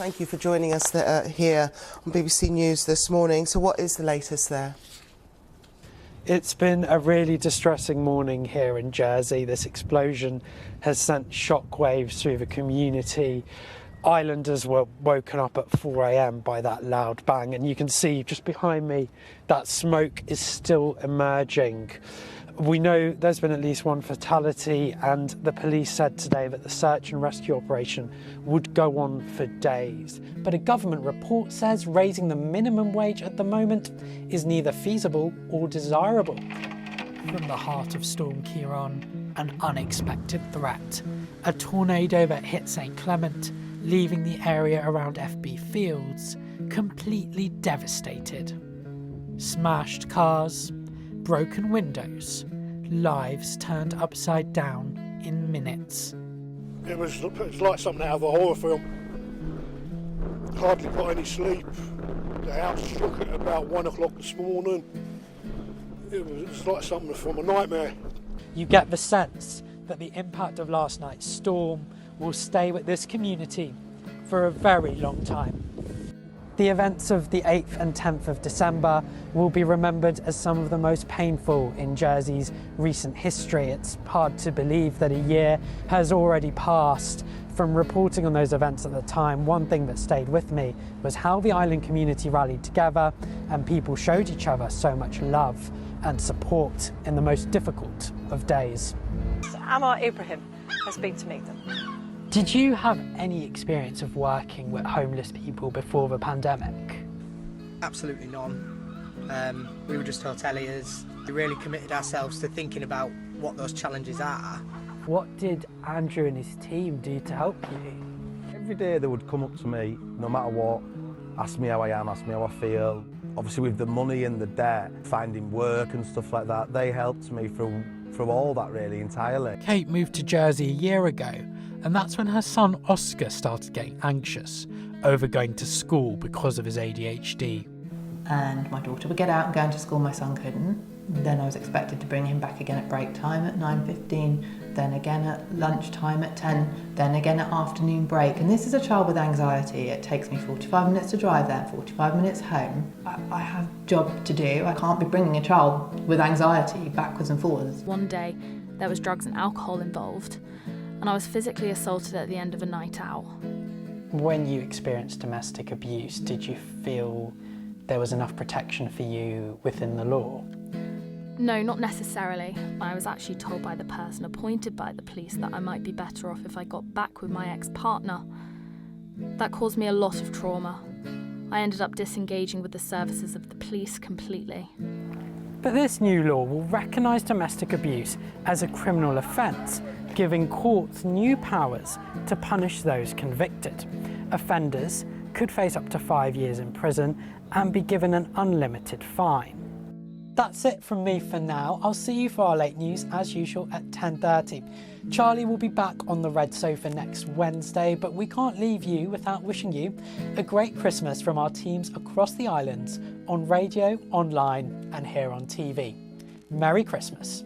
Thank you for joining us here on BBC News this morning. So what is the latest there? It's been a really distressing morning here in Jersey. This explosion has sent shockwaves through the community. Islanders were woken up at 4 a.m. by that loud bang, and you can see just behind me that smoke is still emerging. We know there's been at least one fatality, and the police said today that the search and rescue operation would go on for days. But a government report says raising the minimum wage at the moment is neither feasible or desirable. From the heart of Storm Ciarán, an unexpected threat. A tornado that hit St Clement, leaving the area around FB Fields completely devastated. Smashed cars, broken windows, lives turned upside down in minutes. It was like something out of a horror film. Hardly got any sleep. The house shook at about 1 o'clock this morning. It was like something from a nightmare. You get the sense that the impact of last night's storm will stay with this community for a very long time. The events of the 8th and 10th of December will be remembered as some of the most painful in Jersey's recent history. It's hard to believe that a year has already passed from reporting on those events at the time. One thing that stayed with me was how the island community rallied together and people showed each other so much love and support in the most difficult of days. Ammar Ebrahim has been to meet them. Did you have any experience of working with homeless people before the pandemic? Absolutely none. We were just hoteliers. We really committed ourselves to thinking about what those challenges are. What did Andrew and his team do to help you? Every day they would come up to me, no matter what, ask me how I am, ask me how I feel. Obviously with the money and the debt, finding work and stuff like that, they helped me through all that really entirely. Kate moved to Jersey a year ago, and that's when her son Oscar started getting anxious over going to school because of his ADHD. And my daughter would get out and go into school, my son couldn't. Then I was expected to bring him back again at break time at 9:15, then again at lunchtime at 10, then again at afternoon break. And this is a child with anxiety. It takes me 45 minutes to drive there, 45 minutes home. I have a job to do. I can't be bringing a child with anxiety backwards and forwards. One day there was drugs and alcohol involved, and I was physically assaulted at the end of a night out. When you experienced domestic abuse, did you feel there was enough protection for you within the law? No, not necessarily. I was actually told by the person appointed by the police that I might be better off if I got back with my ex-partner. That caused me a lot of trauma. I ended up disengaging with the services of the police completely. But this new law will recognise domestic abuse as a criminal offence, giving courts new powers to punish those convicted. Offenders could face up to 5 years in prison and be given an unlimited fine. That's it from me for now. I'll see you for our late news as usual at 10:30. Charlie will be back on the red sofa next Wednesday, but we can't leave you without wishing you a great Christmas from our teams across the islands on radio, online and here on TV. Merry Christmas.